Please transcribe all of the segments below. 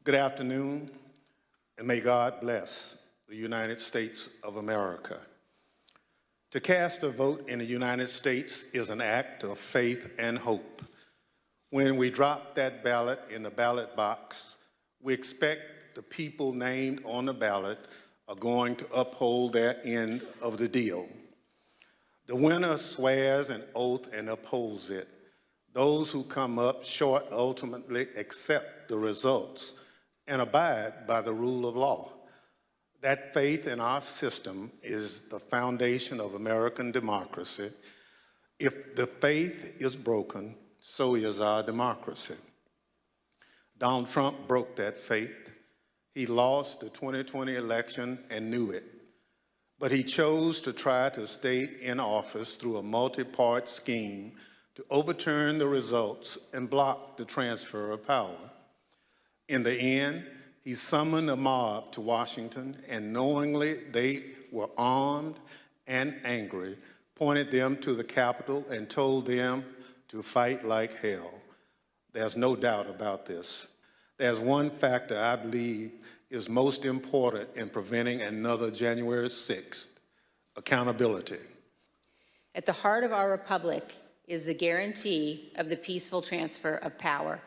Good afternoon, and may God bless the United States of America. To cast a vote in the United States is an act of faith and hope. When we drop that ballot in the ballot box, we expect the people named on the ballot are going to uphold their end of the deal. The winner swears an oath and upholds it. Those who come up short ultimately accept the results and abide by the rule of law. That faith in our system is the foundation of American democracy. If the faith is broken, so is our democracy. Donald Trump broke that faith. He lost the 2020 election and knew it. But he chose to try to stay in office through a multi-part scheme to overturn the results and block the transfer of power. In the end, he summoned a mob to Washington, and knowingly they were armed and angry, pointed them to the Capitol and told them to fight like hell. There's no doubt about this. There's one factor I believe is most important in preventing another January 6th: accountability. At the heart of our republic is the guarantee of the peaceful transfer of power.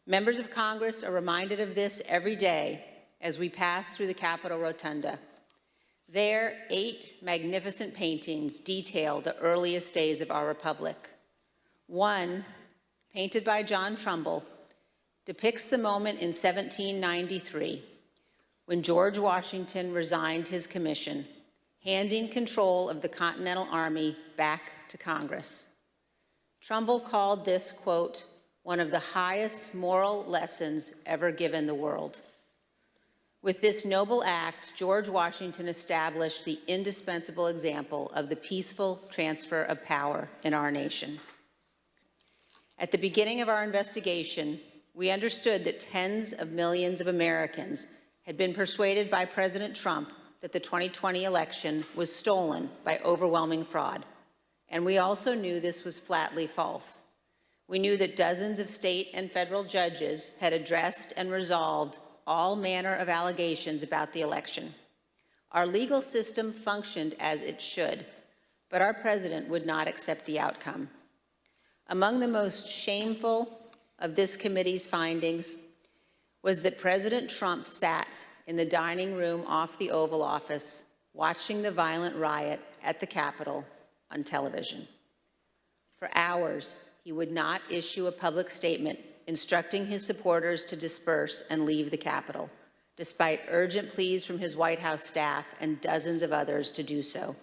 Members of Congress are reminded of this every day as we pass through the Capitol Rotunda. There, 8 magnificent paintings detail the earliest days of our republic. One, painted by John Trumbull, depicts the moment in 1793 when George Washington resigned his commission, handing control of the Continental Army back to Congress. Trumbull called this, quote, one of the highest moral lessons ever given the world. With this noble act, George Washington established the indispensable example of the peaceful transfer of power in our nation. At the beginning of our investigation, we understood that tens of millions of Americans had been persuaded by President Trump that the 2020 election was stolen by overwhelming fraud. And we also knew this was flatly false. We knew that dozens of state and federal judges had addressed and resolved all manner of allegations about the election. Our legal system functioned as it should, but our president would not accept the outcome. Among the most shameful of this committee's findings was that President Trump sat in the dining room off the Oval Office watching the violent riot at the Capitol on television. For hours, he would not issue a public statement instructing his supporters to disperse and leave the Capitol, despite urgent pleas from his White House staff and dozens of others to do so.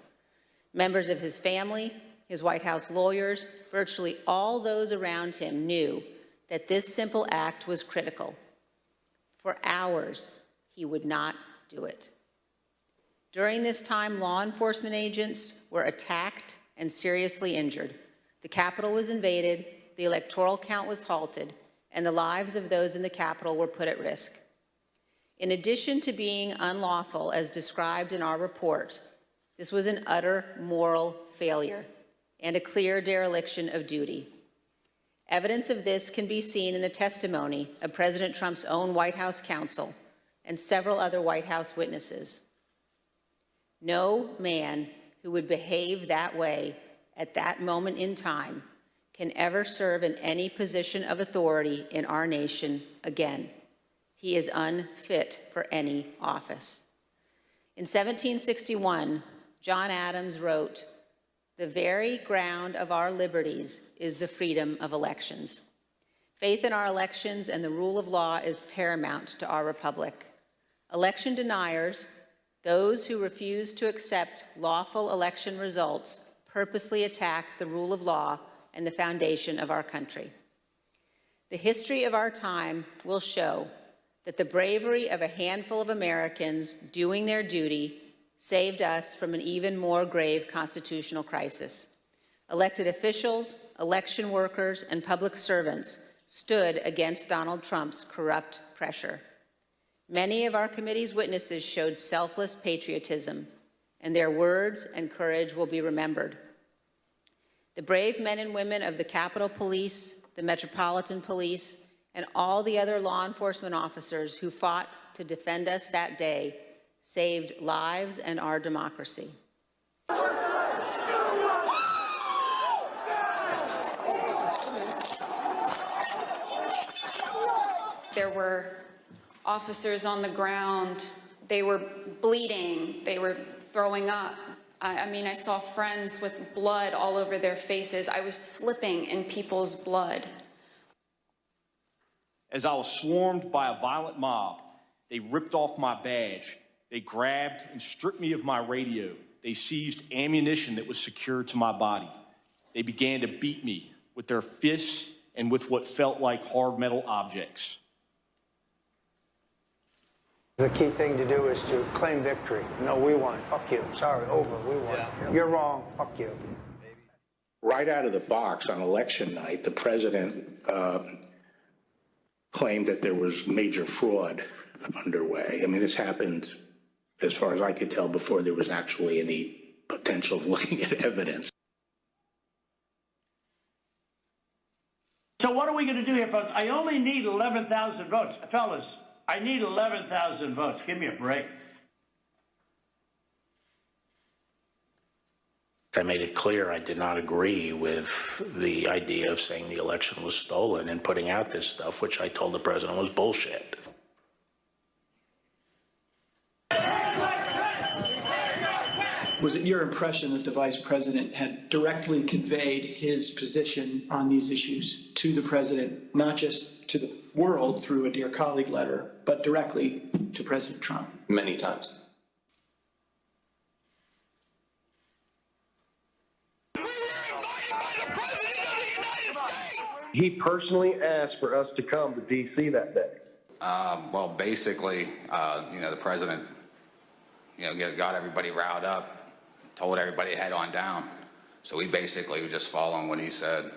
Members of his family, his White House lawyers, virtually all those around him knew that this simple act was critical. For hours, he would not do it. During this time, law enforcement agents were attacked and seriously injured. The Capitol was invaded, the electoral count was halted, and the lives of those in the Capitol were put at risk. In addition to being unlawful, as described in our report, this was an utter moral failure and a clear dereliction of duty. Evidence of this can be seen in the testimony of President Trump's own White House counsel and several other White House witnesses. No man who would behave that way at that moment in time can ever serve in any position of authority in our nation again. He is unfit for any office. In 1761, John Adams wrote, "The very ground of our liberties is the freedom of elections." Faith in our elections and the rule of law is paramount to our republic. Election deniers, those who refuse to accept lawful election results, purposely attack the rule of law and the foundation of our country. The history of our time will show that the bravery of a handful of Americans doing their duty saved us from an even more grave constitutional crisis. Elected officials, election workers, and public servants stood against Donald Trump's corrupt pressure. Many of our committee's witnesses showed selfless patriotism, and their words and courage will be remembered. The brave men and women of the Capitol Police, the Metropolitan Police, and all the other law enforcement officers who fought to defend us that day saved lives and our democracy. There were officers on the ground. They were bleeding. They were throwing up. I mean, I saw friends with blood all over their faces. I was slipping in people's blood. As I was swarmed by a violent mob, they ripped off my badge. They grabbed and stripped me of my radio. They seized ammunition that was secured to my body. They began to beat me with their fists and with what felt like hard metal objects. The key thing to do is to claim victory. No, we won. Fuck you. Sorry, over. We won. Yeah. You're wrong. Fuck you. Right out of the box on election night, the president claimed that there was major fraud underway. I mean, this happened, as far as I could tell, before there was actually any potential of looking at evidence. So what are we going to do here, folks? I only need 11,000 votes. Fellas, I need 11,000 votes. Give me a break. I made it clear I did not agree with the idea of saying the election was stolen and putting out this stuff, which I told the president was bullshit. Was it your impression that the vice president had directly conveyed his position on these issues to the president, not just to the world through a Dear Colleague letter, but directly to President Trump? Many times. He personally asked for us to come to D.C. that day. Well, basically, the president, got everybody riled up, told everybody to head on down. So we basically were just following what he said.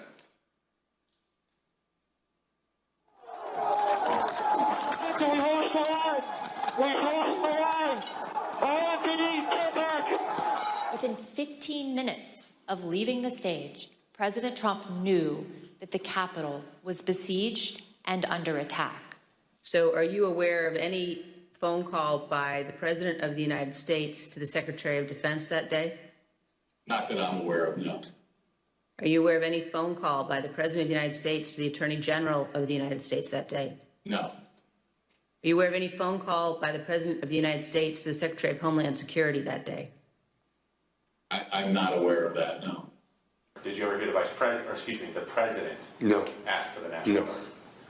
Within 15 minutes of leaving the stage, President Trump knew that the Capitol was besieged and under attack. So are you aware of any phone call by the President of the United States to the Secretary of Defense that day? Not that I'm aware of, no. Are you aware of any phone call by the President of the United States to the Attorney General of the United States that day? No. Are you aware of any phone call by the President of the United States to the Secretary of Homeland Security that day? I'm not aware of that, no. Did you ever hear the president No. ask for the National No. Guard?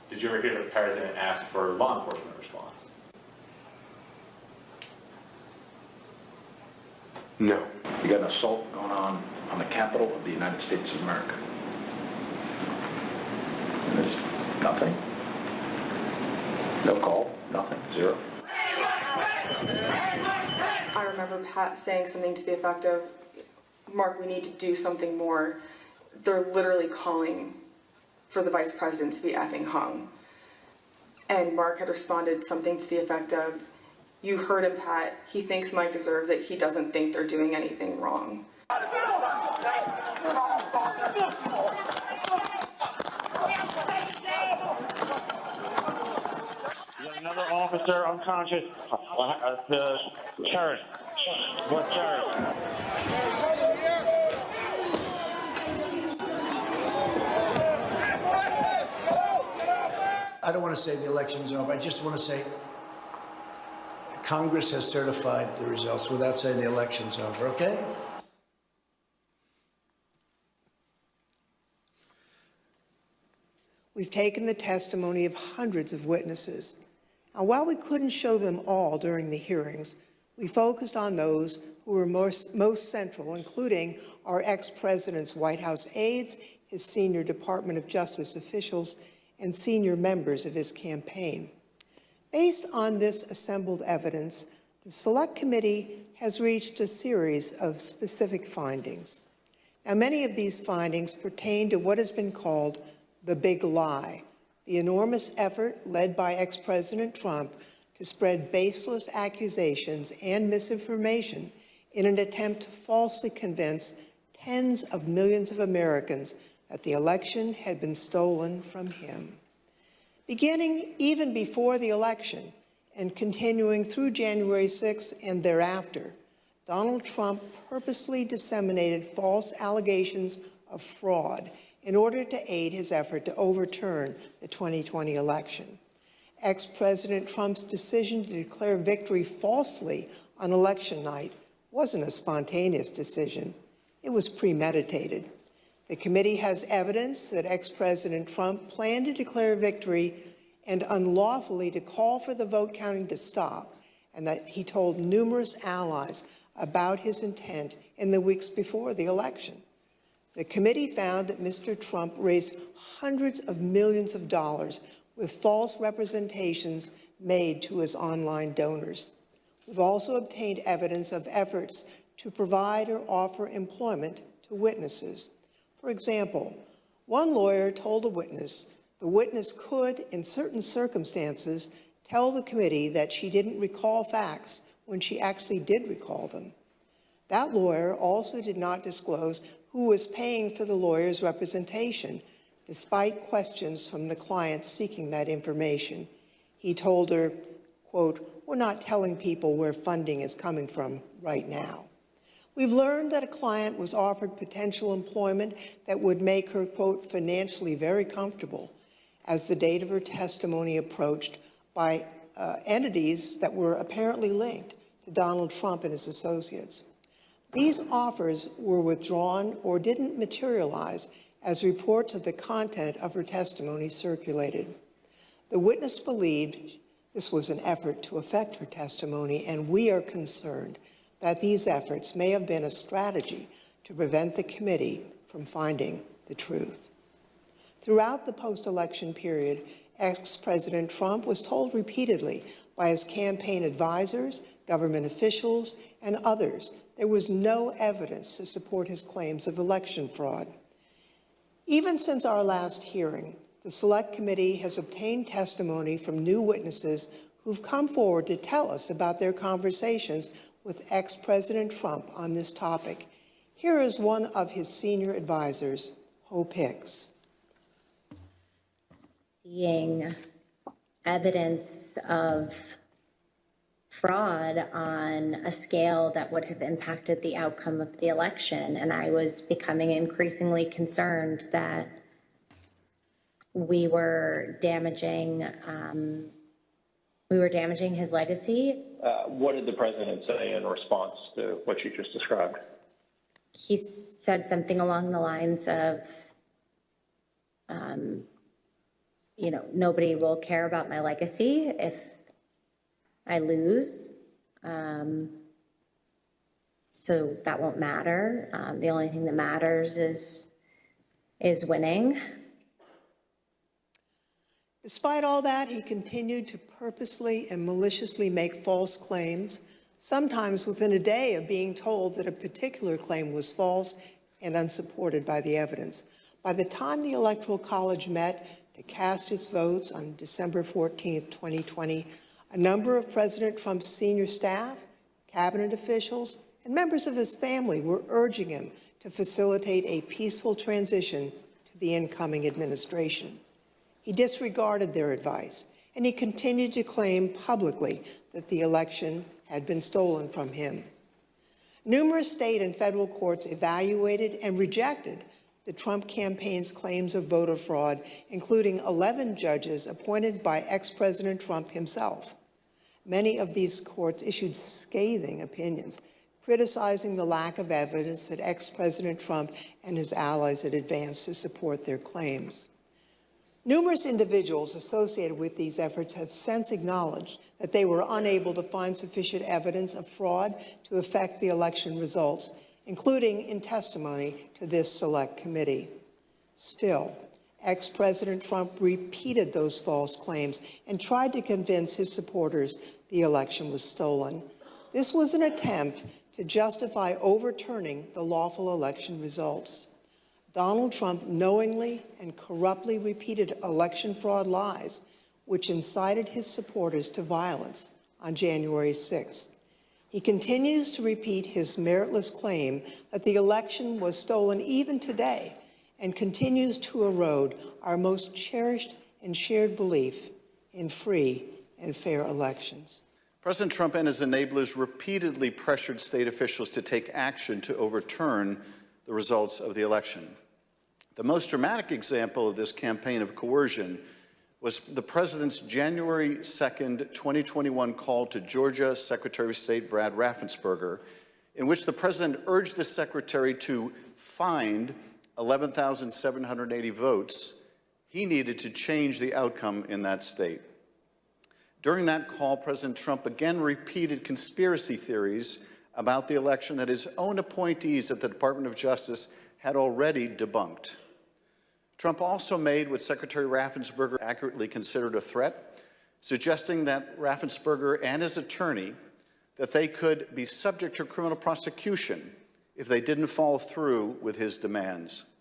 Did you ever hear the president ask for law enforcement response? No. You got an assault going on the Capitol of the United States of America. And there's nothing. No call, nothing, zero. I remember Pat saying something to the effect of, Mark, we need to do something more. They're literally calling for the vice president to be effing hung. And Mark had responded something to the effect of, you heard him, Pat. He thinks Mike deserves it. He doesn't think they're doing anything wrong. Another officer unconscious. The turret. What turret? I don't want to say the election's over. I just want to say Congress has certified the results without saying the election's over, okay? We've taken the testimony of hundreds of witnesses. Now, while we couldn't show them all during the hearings, we focused on those who were most central, including our ex-president's White House aides, his senior Department of Justice officials, and senior members of his campaign. Based on this assembled evidence, the Select Committee has reached a series of specific findings. Now, many of these findings pertain to what has been called the big lie, the enormous effort led by ex-President Trump to spread baseless accusations and misinformation in an attempt to falsely convince tens of millions of Americans that the election had been stolen from him. Beginning even before the election and continuing through January 6th and thereafter, Donald Trump purposely disseminated false allegations of fraud in order to aid his effort to overturn the 2020 election. Ex-President Trump's decision to declare victory falsely on election night wasn't a spontaneous decision. It was premeditated. The committee has evidence that ex-President Trump planned to declare victory and unlawfully to call for the vote counting to stop, and that he told numerous allies about his intent in the weeks before the election. The committee found that Mr. Trump raised hundreds of millions of dollars with false representations made to his online donors. We've also obtained evidence of efforts to provide or offer employment to witnesses. For example, one lawyer told a witness the witness could, in certain circumstances, tell the committee that she didn't recall facts when she actually did recall them. That lawyer also did not disclose who was paying for the lawyer's representation, despite questions from the client seeking that information. He told her, quote, "We're not telling people where funding is coming from right now." We've learned that a client was offered potential employment that would make her, quote, "financially very comfortable," as the date of her testimony approached, by entities that were apparently linked to Donald Trump and his associates. These offers were withdrawn or didn't materialize as reports of the content of her testimony circulated. The witness believed this was an effort to affect her testimony, and we are concerned that these efforts may have been a strategy to prevent the committee from finding the truth. Throughout the post-election period, ex-President Trump was told repeatedly by his campaign advisors, government officials, and others there was no evidence to support his claims of election fraud. Even since our last hearing, the Select Committee has obtained testimony from new witnesses who've come forward to tell us about their conversations with ex-President Trump on this topic. Here is one of his senior advisors, Hope Hicks. Seeing evidence of fraud on a scale that would have impacted the outcome of the election, and I was becoming increasingly concerned that we were damaging his legacy. What did the president say in response to what you just described? He said something along the lines of, nobody will care about my legacy if I lose. So that won't matter. The only thing that matters is winning. Despite all that, he continued to purposely and maliciously make false claims, sometimes within a day of being told that a particular claim was false and unsupported by the evidence. By the time the Electoral College met to cast its votes on December 14th, 2020, a number of President Trump's senior staff, cabinet officials, and members of his family were urging him to facilitate a peaceful transition to the incoming administration. He disregarded their advice, and he continued to claim publicly that the election had been stolen from him. Numerous state and federal courts evaluated and rejected the Trump campaign's claims of voter fraud, including 11 judges appointed by ex-President Trump himself. Many of these courts issued scathing opinions, criticizing the lack of evidence that ex-President Trump and his allies had advanced to support their claims. Numerous individuals associated with these efforts have since acknowledged that they were unable to find sufficient evidence of fraud to affect the election results, including in testimony to this Select Committee. Still, ex-President Trump repeated those false claims and tried to convince his supporters the election was stolen. This was an attempt to justify overturning the lawful election results. Donald Trump knowingly and corruptly repeated election fraud lies, which incited his supporters to violence on January 6th. He continues to repeat his meritless claim that the election was stolen even today, and continues to erode our most cherished and shared belief in free and fair elections. President Trump and his enablers repeatedly pressured state officials to take action to overturn the results of the election. The most dramatic example of this campaign of coercion was the president's January 2nd, 2021 call to Georgia Secretary of State Brad Raffensperger, in which the president urged the secretary to find 11,780 votes he needed to change the outcome in that state. During that call, President Trump again repeated conspiracy theories about the election that his own appointees at the Department of Justice had already debunked. Trump also made what Secretary Raffensperger accurately considered a threat, suggesting that Raffensperger and his attorney that they could be subject to criminal prosecution if they didn't follow through with his demands.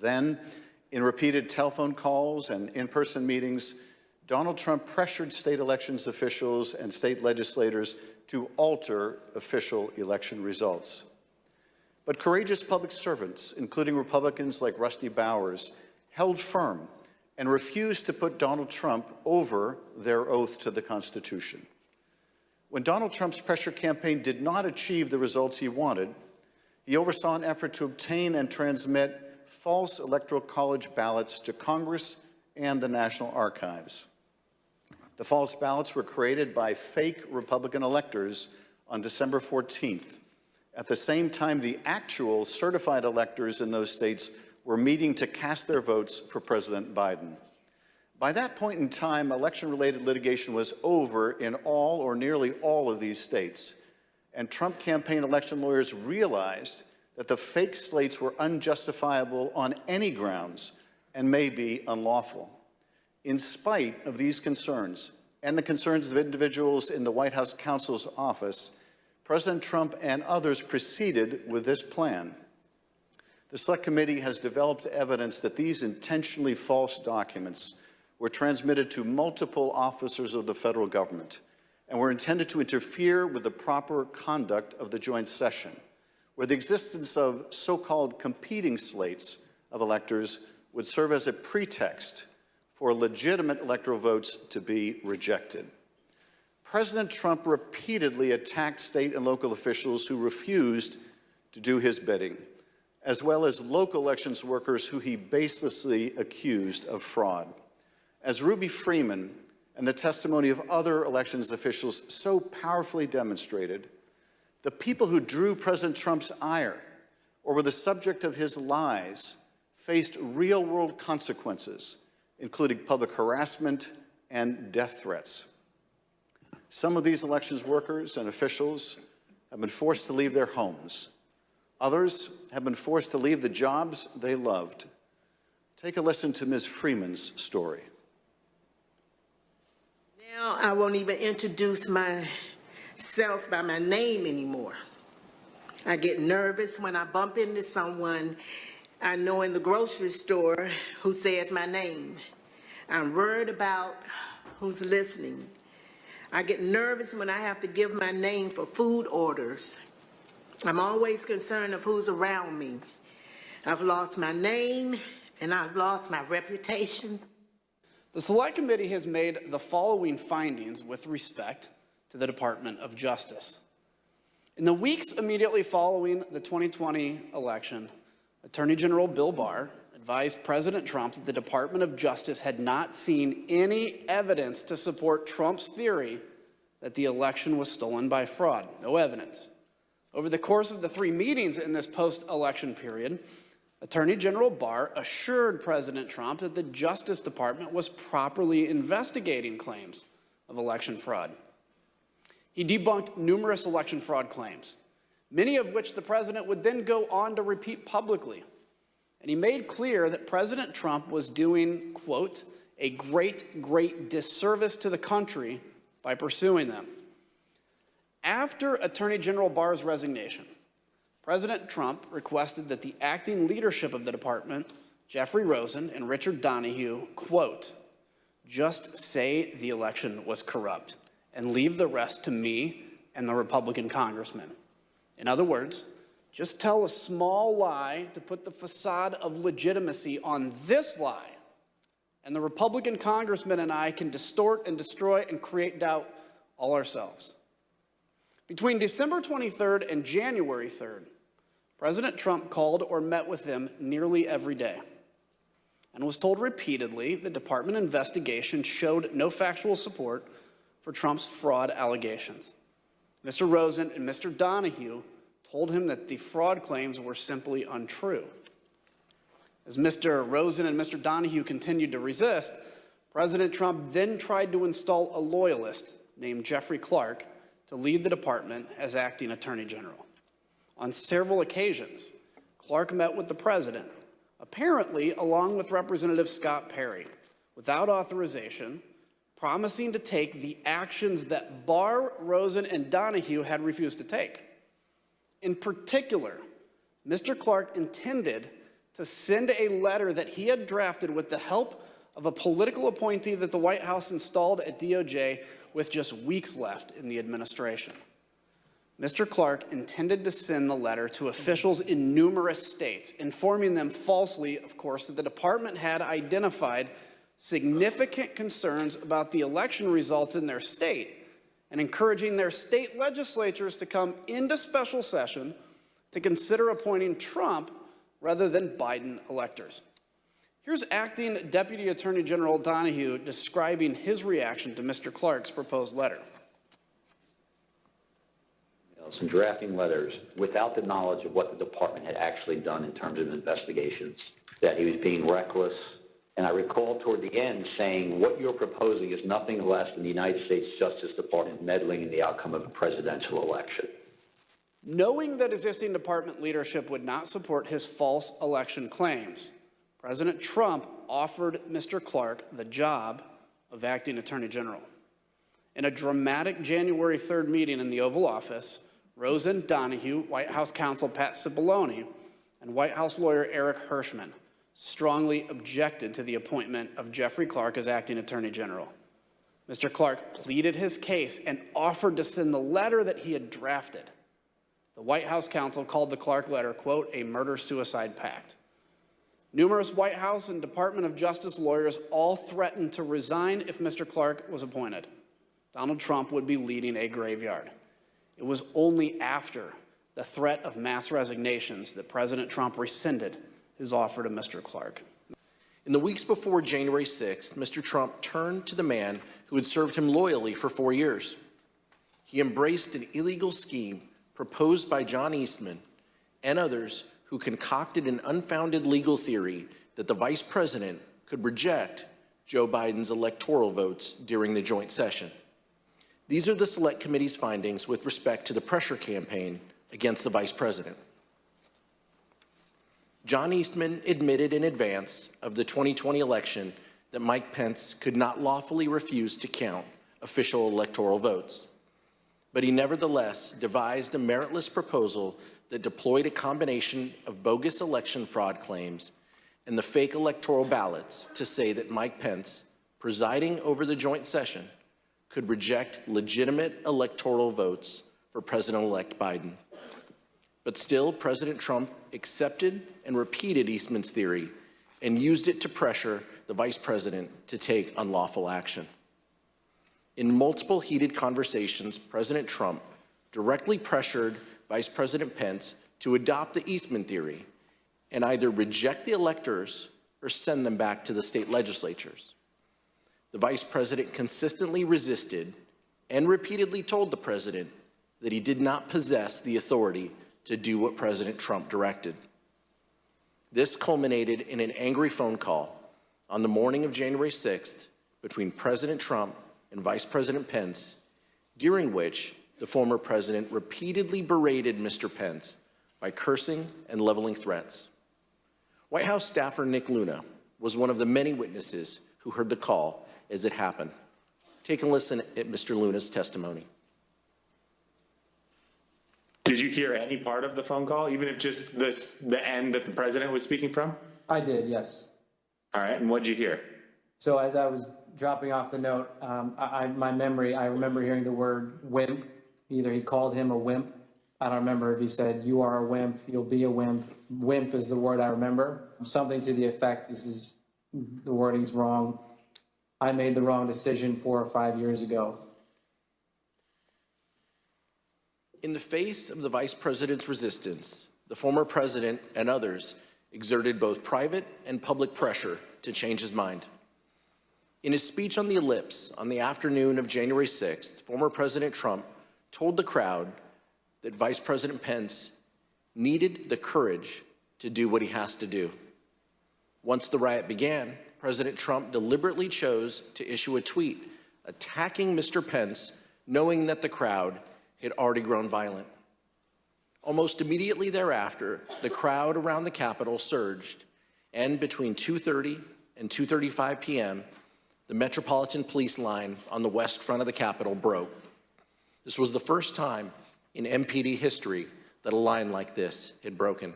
Then, in repeated telephone calls and in-person meetings, Donald Trump pressured state elections officials and state legislators to alter official election results. But courageous public servants, including Republicans like Rusty Bowers, held firm and refused to put Donald Trump over their oath to the Constitution. When Donald Trump's pressure campaign did not achieve the results he wanted, he oversaw an effort to obtain and transmit false Electoral College ballots to Congress and the National Archives. The false ballots were created by fake Republican electors on December 14th. At the same time, the actual certified electors in those states were meeting to cast their votes for President Biden. By that point in time, election-related litigation was over in all or nearly all of these states, and Trump campaign election lawyers realized that the fake slates were unjustifiable on any grounds and may be unlawful. In spite of these concerns and the concerns of individuals in the White House counsel's office, President Trump and others proceeded with this plan. The Select Committee has developed evidence that these intentionally false documents were transmitted to multiple officers of the federal government and were intended to interfere with the proper conduct of the joint session, where the existence of so-called competing slates of electors would serve as a pretext for legitimate electoral votes to be rejected. President Trump repeatedly attacked state and local officials who refused to do his bidding, as well as local elections workers who he baselessly accused of fraud. As Ruby Freeman and the testimony of other elections officials so powerfully demonstrated, the people who drew President Trump's ire or were the subject of his lies faced real-world consequences, including public harassment and death threats. Some of these elections workers and officials have been forced to leave their homes. Others have been forced to leave the jobs they loved. Take a listen to Ms. Freeman's story. Now I won't even introduce myself by my name anymore. I get nervous when I bump into someone I know in the grocery store who says my name. I'm worried about who's listening. I get nervous when I have to give my name for food orders. I'm always concerned of who's around me. I've lost my name and I've lost my reputation. The Select Committee has made the following findings with respect to the Department of Justice. In the weeks immediately following the 2020 election, Attorney General Bill Barr advised President Trump that the Department of Justice had not seen any evidence to support Trump's theory that the election was stolen by fraud. No evidence. Over the course of the 3 meetings in this post-election period, Attorney General Barr assured President Trump that the Justice Department was properly investigating claims of election fraud. He debunked numerous election fraud claims, many of which the president would then go on to repeat publicly. And he made clear that President Trump was doing, quote, a great disservice to the country by pursuing them. After Attorney General Barr's resignation, President Trump requested that the acting leadership of the department, Jeffrey Rosen and Richard Donahue, quote, just say the election was corrupt and leave the rest to me and the Republican congressmen. In other words, just tell a small lie to put the facade of legitimacy on this lie, and the Republican congressman and I can distort and destroy and create doubt all ourselves. Between December 23rd and January 3rd, President Trump called or met with him nearly every day and was told repeatedly the department investigation showed no factual support for Trump's fraud allegations. Mr. Rosen and Mr. Donahue told him that the fraud claims were simply untrue. As Mr. Rosen and Mr. Donahue continued to resist, President Trump then tried to install a loyalist named Jeffrey Clark to lead the department as acting Attorney General. On several occasions, Clark met with the president, apparently along with Representative Scott Perry, without authorization, promising to take the actions that Barr, Rosen, and Donahue had refused to take. In particular, Mr. Clark intended to send a letter that he had drafted with the help of a political appointee that the White House installed at DOJ with just weeks left in the administration. Mr. Clark intended to send the letter to officials in numerous states, informing them falsely, of course, that the department had identified significant concerns about the election results in their state and encouraging their state legislatures to come into special session to consider appointing Trump rather than Biden electors. Here's Acting Deputy Attorney General Donahue describing his reaction to Mr. Clark's proposed letter. Some drafting letters without the knowledge of what the department had actually done in terms of investigations, that he was being reckless. And I recall toward the end saying, what you're proposing is nothing less than the United States Justice Department meddling in the outcome of a presidential election. Knowing that existing department leadership would not support his false election claims, President Trump offered Mr. Clark the job of acting Attorney General. In a dramatic January 3rd meeting in the Oval Office, Rosen, Donahue, White House counsel Pat Cipollone, and White House lawyer Eric Hirschman strongly objected to the appointment of Jeffrey Clark as acting Attorney General. Mr. Clark pleaded his case and offered to send the letter that he had drafted. The White House counsel called the Clark letter, quote, a murder-suicide pact. Numerous White House and Department of Justice lawyers all threatened to resign if Mr. Clark was appointed. Donald Trump would be leading a graveyard. It was only after the threat of mass resignations that President Trump rescinded his offer to Mr. Clark. In the weeks before January 6th, Mr. Trump turned to the man who had served him loyally for 4 years. He embraced an illegal scheme proposed by John Eastman and others who concocted an unfounded legal theory that the vice president could reject Joe Biden's electoral votes during the joint session. These are the Select Committee's findings with respect to the pressure campaign against the vice president. John Eastman admitted in advance of the 2020 election that Mike Pence could not lawfully refuse to count official electoral votes. But he nevertheless devised a meritless proposal that deployed a combination of bogus election fraud claims and the fake electoral ballots to say that Mike Pence, presiding over the joint session, could reject legitimate electoral votes for President-elect Biden. But still, President Trump accepted and repeated Eastman's theory and used it to pressure the vice president to take unlawful action. In multiple heated conversations, President Trump directly pressured Vice President Pence to adopt the Eastman theory and either reject the electors or send them back to the state legislatures. The vice president consistently resisted and repeatedly told the president that he did not possess the authority to do what President Trump directed. This culminated in an angry phone call on the morning of January 6th between President Trump and Vice President Pence, during which the former president repeatedly berated Mr. Pence by cursing and leveling threats. White House staffer Nick Luna was one of the many witnesses who heard the call as it happened. Take a listen at Mr. Luna's testimony. Did you hear any part of the phone call, even if just the end that the president was speaking from? I did, yes. All right, and what did you hear? So as I was dropping off the note, my memory, I remember hearing the word wimp. Either he called him a wimp. I don't remember if he said, you are a wimp, you'll be a wimp. Wimp is the word I remember. Something to the effect, this is the wording's wrong. I made the wrong decision 4 or 5 years ago. In the face of the vice president's resistance, the former president and others exerted both private and public pressure to change his mind. In his speech on the Ellipse on the afternoon of January 6th, former President Trump told the crowd that Vice President Pence needed the courage to do what he has to do. Once the riot began, President Trump deliberately chose to issue a tweet attacking Mr. Pence, knowing that the crowd had already grown violent. Almost immediately thereafter, the crowd around the Capitol surged, and between 2:30 and 2:35 p.m., the Metropolitan Police line on the west front of the Capitol broke. This was the first time in MPD history that a line like this had broken.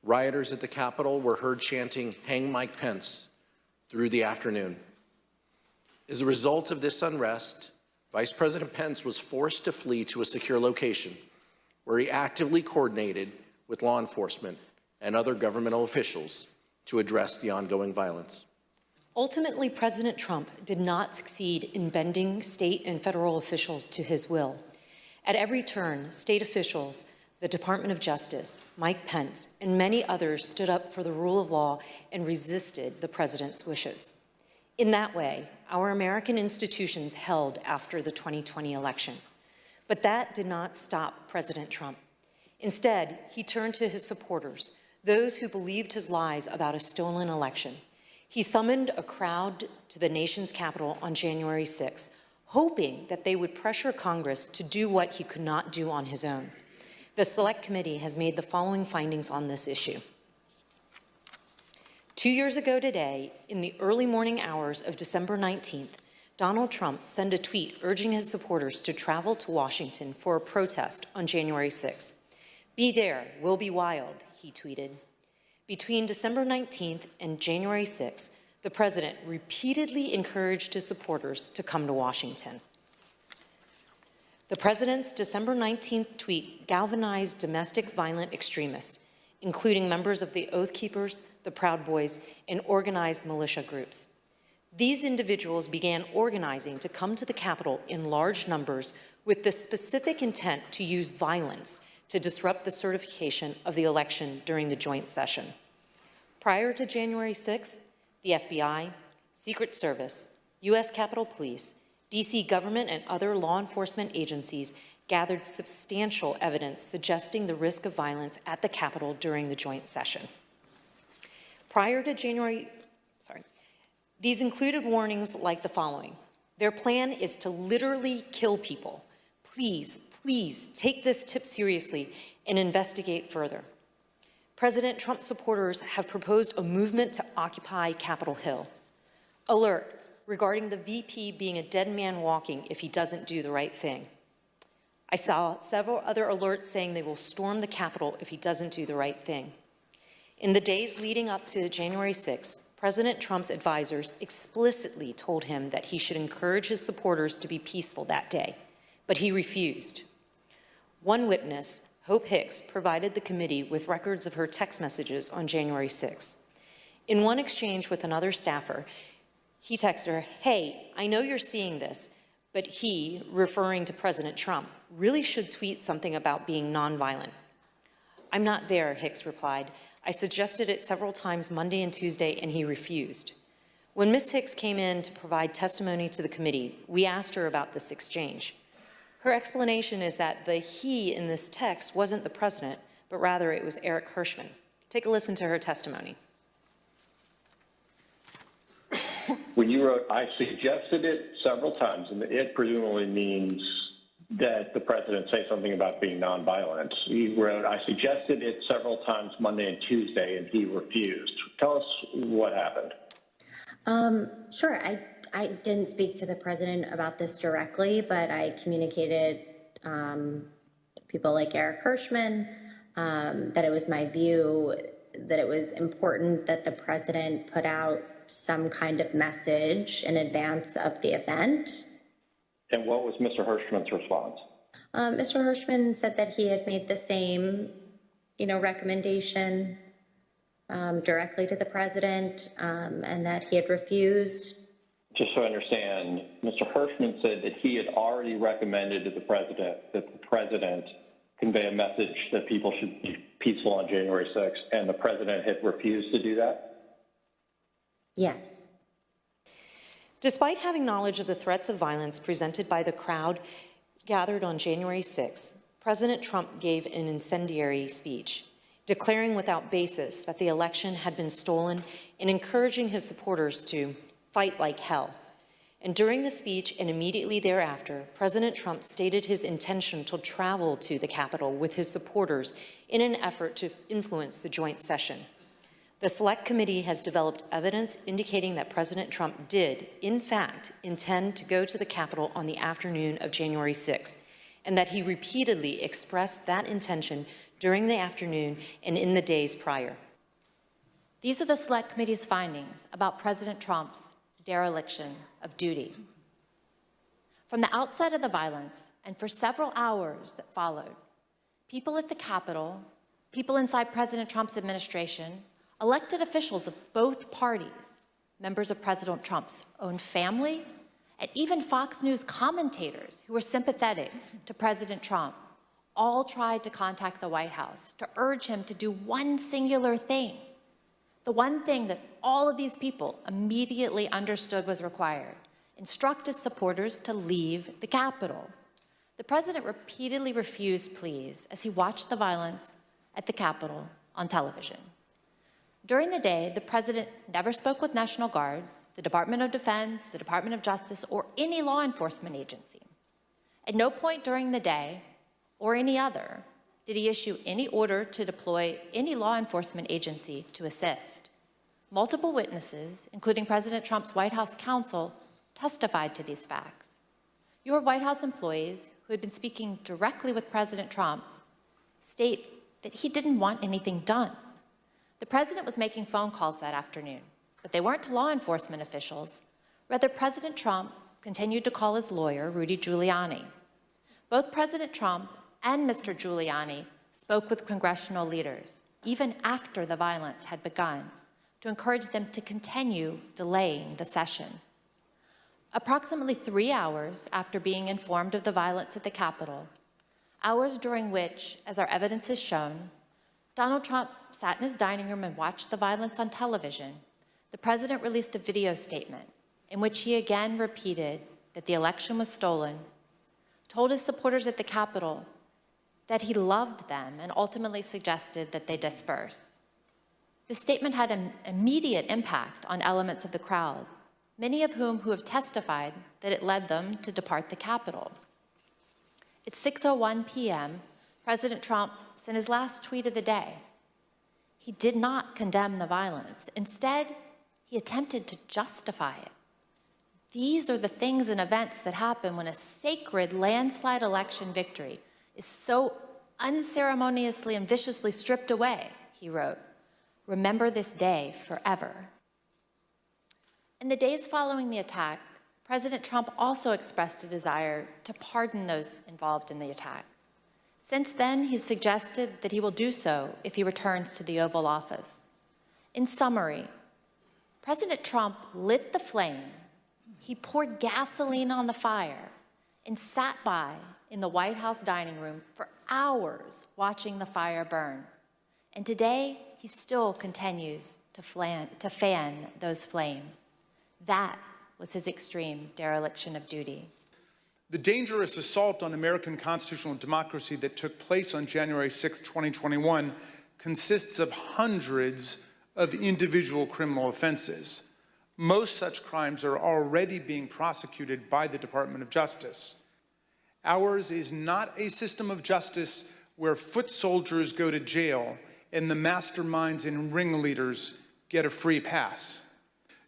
Rioters at the Capitol were heard chanting, "Hang Mike Pence," through the afternoon. As a result of this unrest, Vice President Pence was forced to flee to a secure location where he actively coordinated with law enforcement and other governmental officials to address the ongoing violence. Ultimately, President Trump did not succeed in bending state and federal officials to his will. At every turn, state officials, the Department of Justice, Mike Pence, and many others stood up for the rule of law and resisted the president's wishes. In that way, our American institutions held after the 2020 election. But that did not stop President Trump. Instead, he turned to his supporters, those who believed his lies about a stolen election. He summoned a crowd to the nation's capital on January 6, hoping that they would pressure Congress to do what he could not do on his own. The Select Committee has made the following findings on this issue. 2 years ago today, in the early morning hours of December 19th, Donald Trump sent a tweet urging his supporters to travel to Washington for a protest on January 6. "Be there, we'll be wild," he tweeted. Between December 19th and January 6th, the president repeatedly encouraged his supporters to come to Washington. The president's December 19th tweet galvanized domestic violent extremists, including members of the Oath Keepers, the Proud Boys, and organized militia groups. These individuals began organizing to come to the Capitol in large numbers with the specific intent to use violence to disrupt the certification of the election during the joint session. Prior to January 6th, the FBI, Secret Service, U.S. Capitol Police, D.C. government, and other law enforcement agencies gathered substantial evidence suggesting the risk of violence at the Capitol during the joint session. These included warnings like the following. Their plan is to literally kill people. Please, please take this tip seriously and investigate further. President Trump's supporters have proposed a movement to occupy Capitol Hill. Alert regarding the VP being a dead man walking if he doesn't do the right thing. I saw several other alerts saying they will storm the Capitol if he doesn't do the right thing. In the days leading up to January 6th, President Trump's advisors explicitly told him that he should encourage his supporters to be peaceful that day, but he refused. One witness, Hope Hicks, provided the committee with records of her text messages on January 6th. In one exchange with another staffer, he texted her, "Hey, I know you're seeing this, but he," referring to President Trump, "really should tweet something about being nonviolent." "I'm not there," Hicks replied. "I suggested it several times Monday and Tuesday, and he refused." When Ms. Hicks came in to provide testimony to the committee, we asked her about this exchange. Her explanation is that the "he" in this text wasn't the president, but rather it was Eric Hirschman. Take a listen to her testimony. When you wrote, "I suggested it several times," and it presumably means that the president say something about being nonviolent. You wrote, "I suggested it several times Monday and Tuesday, and he refused." Tell us what happened. Sure. I didn't speak to the president about this directly, but I communicated people like Eric Hirschman that it was my view that it was important that the president put out some kind of message in advance of the event. And what was Mr. Hirschman's response? Mr. Hirschman said that he had made the same, recommendation directly to the president, and that he had refused. Just so I understand, Mr. Hirschman said that he had already recommended to the president that the president convey a message that people should be peaceful on January 6th, and the president had refused to do that? Yes. Despite having knowledge of the threats of violence presented by the crowd gathered on January 6, President Trump gave an incendiary speech, declaring without basis that the election had been stolen and encouraging his supporters to fight like hell. And during the speech and immediately thereafter, President Trump stated his intention to travel to the Capitol with his supporters in an effort to influence the joint session. The Select Committee has developed evidence indicating that President Trump did, in fact, intend to go to the Capitol on the afternoon of January 6th, and that he repeatedly expressed that intention during the afternoon and in the days prior. These are the Select Committee's findings about President Trump's dereliction of duty. From the outset of the violence and for several hours that followed, people at the Capitol, people inside President Trump's administration, elected officials of both parties, members of President Trump's own family, and even Fox News commentators who were sympathetic to President Trump, all tried to contact the White House to urge him to do one singular thing. The one thing that all of these people immediately understood was required: instruct his supporters to leave the Capitol. The president repeatedly refused pleas as he watched the violence at the Capitol on television. During the day, the president never spoke with National Guard, the Department of Defense, the Department of Justice, or any law enforcement agency. At no point during the day, or any other, did he issue any order to deploy any law enforcement agency to assist. Multiple witnesses, including President Trump's White House counsel, testified to these facts. Your White House employees, who had been speaking directly with President Trump, state that he didn't want anything done. The president was making phone calls that afternoon, but they weren't to law enforcement officials. Rather, President Trump continued to call his lawyer, Rudy Giuliani. Both President Trump and Mr. Giuliani spoke with congressional leaders, even after the violence had begun, to encourage them to continue delaying the session. Approximately 3 hours after being informed of the violence at the Capitol, hours during which, as our evidence has shown, Donald Trump sat in his dining room and watched the violence on television, the president released a video statement in which he again repeated that the election was stolen, told his supporters at the Capitol that he loved them, and ultimately suggested that they disperse. This statement had an immediate impact on elements of the crowd, many of whom have testified that it led them to depart the Capitol. At 6:01 p.m., President Trump sent his last tweet of the day. He did not condemn the violence. Instead, he attempted to justify it. These are the things and events that happen when a sacred landslide election victory is so unceremoniously and viciously stripped away, he wrote. Remember this day forever. In the days following the attack, President Trump also expressed a desire to pardon those involved in the attack. Since then, he's suggested that he will do so if he returns to the Oval Office. In summary, President Trump lit the flame, he poured gasoline on the fire, and sat by in the White House dining room for hours watching the fire burn. And today, he still continues to fan those flames. That was his extreme dereliction of duty. The dangerous assault on American constitutional democracy that took place on January 6, 2021 consists of hundreds of individual criminal offenses. Most such crimes are already being prosecuted by the Department of Justice. Ours is not a system of justice where foot soldiers go to jail and the masterminds and ringleaders get a free pass.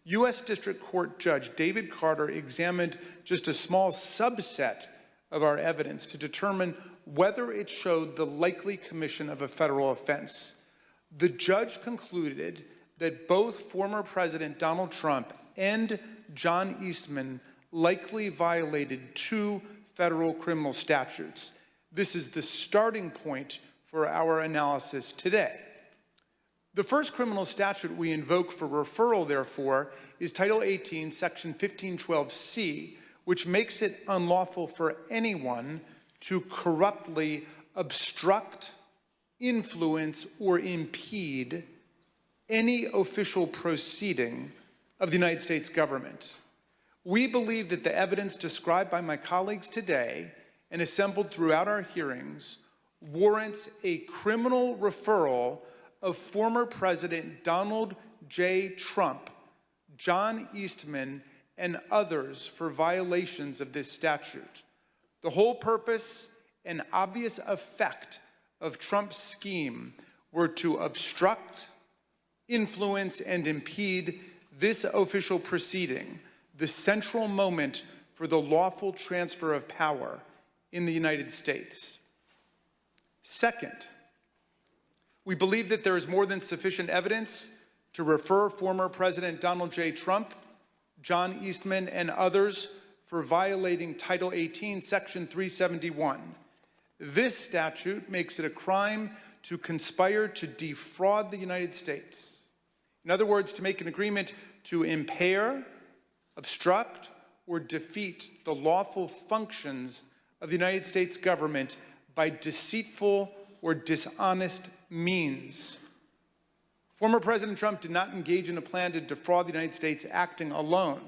U.S. District Court Judge David Carter examined just a small subset of our evidence to determine whether it showed the likely commission of a federal offense. The judge concluded that both former President Donald Trump and John Eastman likely violated 2 federal criminal statutes. This is the starting point for our analysis today. The first criminal statute we invoke for referral, therefore, is Title 18, Section 1512C, which makes it unlawful for anyone to corruptly obstruct, influence, or impede any official proceeding of the United States government. We believe that the evidence described by my colleagues today and assembled throughout our hearings warrants a criminal referral of former President Donald J. Trump, John Eastman, and others for violations of this statute. The whole purpose and obvious effect of Trump's scheme were to obstruct, influence, and impede this official proceeding, the central moment for the lawful transfer of power in the United States. Second, we believe that there is more than sufficient evidence to refer former President Donald J. Trump, John Eastman, and others for violating Title 18, Section 371. This statute makes it a crime to conspire to defraud the United States. In other words, to make an agreement to impair, obstruct, or defeat the lawful functions of the United States government by deceitful or dishonest means. Former President Trump did not engage in a plan to defraud the United States acting alone.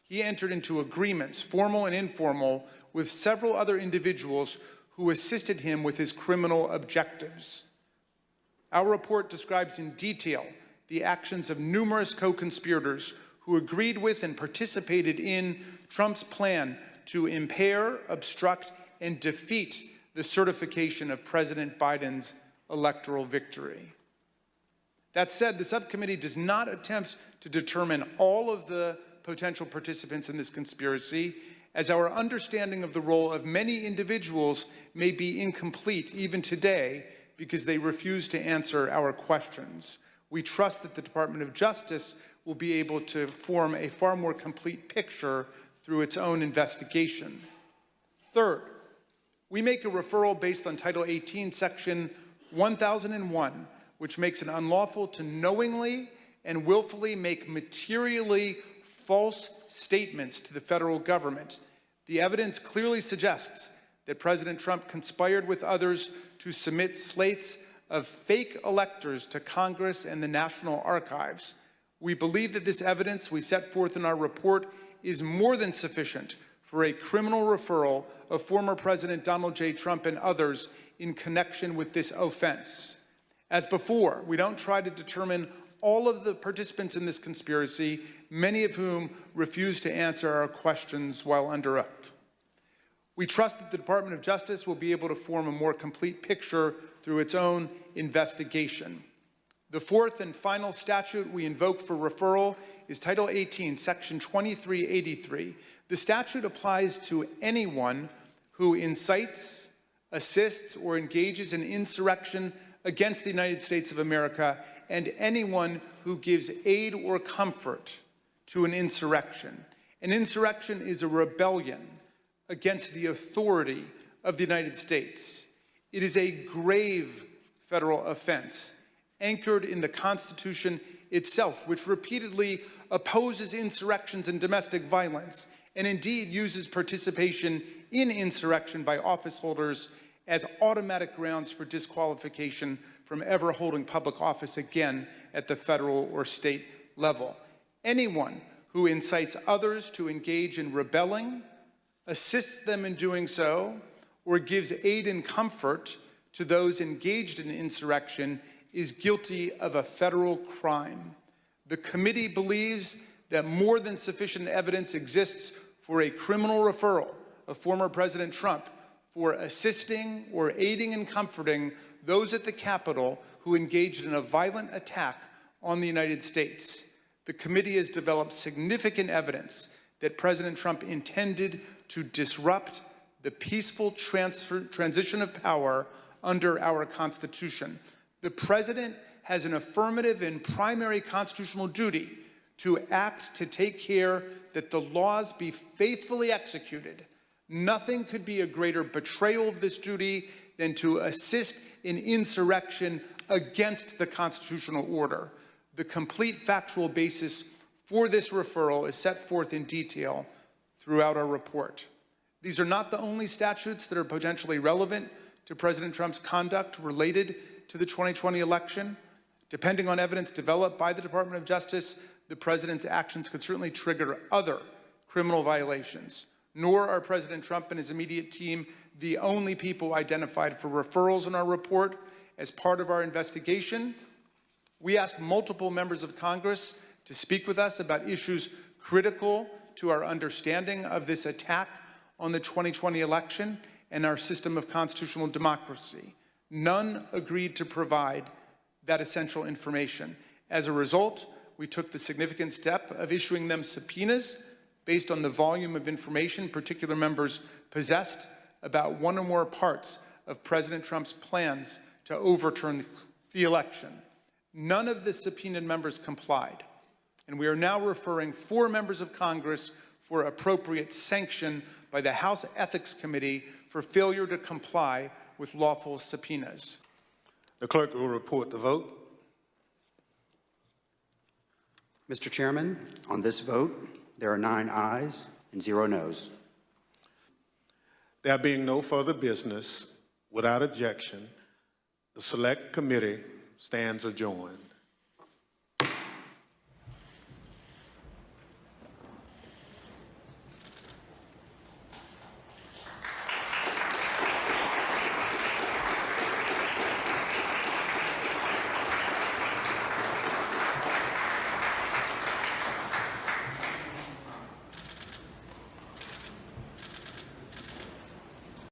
He entered into agreements, formal and informal, with several other individuals who assisted him with his criminal objectives. Our report describes in detail the actions of numerous co-conspirators who agreed with and participated in Trump's plan to impair, obstruct, and defeat the certification of President Biden's electoral victory. That said, the subcommittee does not attempt to determine all of the potential participants in this conspiracy, as our understanding of the role of many individuals may be incomplete even today because they refuse to answer our questions. We trust that the Department of Justice will be able to form a far more complete picture through its own investigation. Third, we make a referral based on Title 18, Section 1001, which makes it unlawful to knowingly and willfully make materially false statements to the federal government. The evidence clearly suggests that President Trump conspired with others to submit slates of fake electors to Congress and the National Archives. We believe that this evidence we set forth in our report is more than sufficient for a criminal referral of former President Donald J. Trump and others in connection with this offense. As before, we don't try to determine all of the participants in this conspiracy, many of whom refuse to answer our questions while under oath. We trust that the Department of Justice will be able to form a more complete picture through its own investigation. The fourth and final statute we invoke for referral is Title 18, Section 2383. The statute applies to anyone who incites, assists, or engages in insurrection against the United States of America, and anyone who gives aid or comfort to an insurrection. An insurrection is a rebellion against the authority of the United States. It is a grave federal offense anchored in the Constitution itself, which repeatedly opposes insurrections and domestic violence, and indeed uses participation in insurrection by office holders as automatic grounds for disqualification from ever holding public office again at the federal or state level. Anyone who incites others to engage in rebelling, assists them in doing so, or gives aid and comfort to those engaged in insurrection is guilty of a federal crime. The committee believes that more than sufficient evidence exists for a criminal referral of former President Trump for assisting or aiding and comforting those at the Capitol who engaged in a violent attack on the United States. The committee has developed significant evidence that President Trump intended to disrupt the peaceful transition of power under our Constitution. The President has an affirmative and primary constitutional duty to act to take care that the laws be faithfully executed. Nothing could be a greater betrayal of this duty than to assist in insurrection against the constitutional order. The complete factual basis for this referral is set forth in detail throughout our report. These are not the only statutes that are potentially relevant to President Trump's conduct related to the 2020 election. Depending on evidence developed by the Department of Justice, the president's actions could certainly trigger other criminal violations. Nor are President Trump and his immediate team the only people identified for referrals in our report. As part of our investigation, we asked multiple members of Congress to speak with us about issues critical to our understanding of this attack on the 2020 election and our system of constitutional democracy. None agreed to provide that essential information. As a result, we took the significant step of issuing them subpoenas based on the volume of information particular members possessed about one or more parts of President Trump's plans to overturn the election. None of the subpoenaed members complied, and we are now referring 4 members of Congress for appropriate sanction by the House Ethics Committee for failure to comply with lawful subpoenas. The clerk will report the vote. Mr. Chairman, on this vote, there are 9 ayes and 0 noes. There being no further business, without objection, the Select Committee stands adjourned.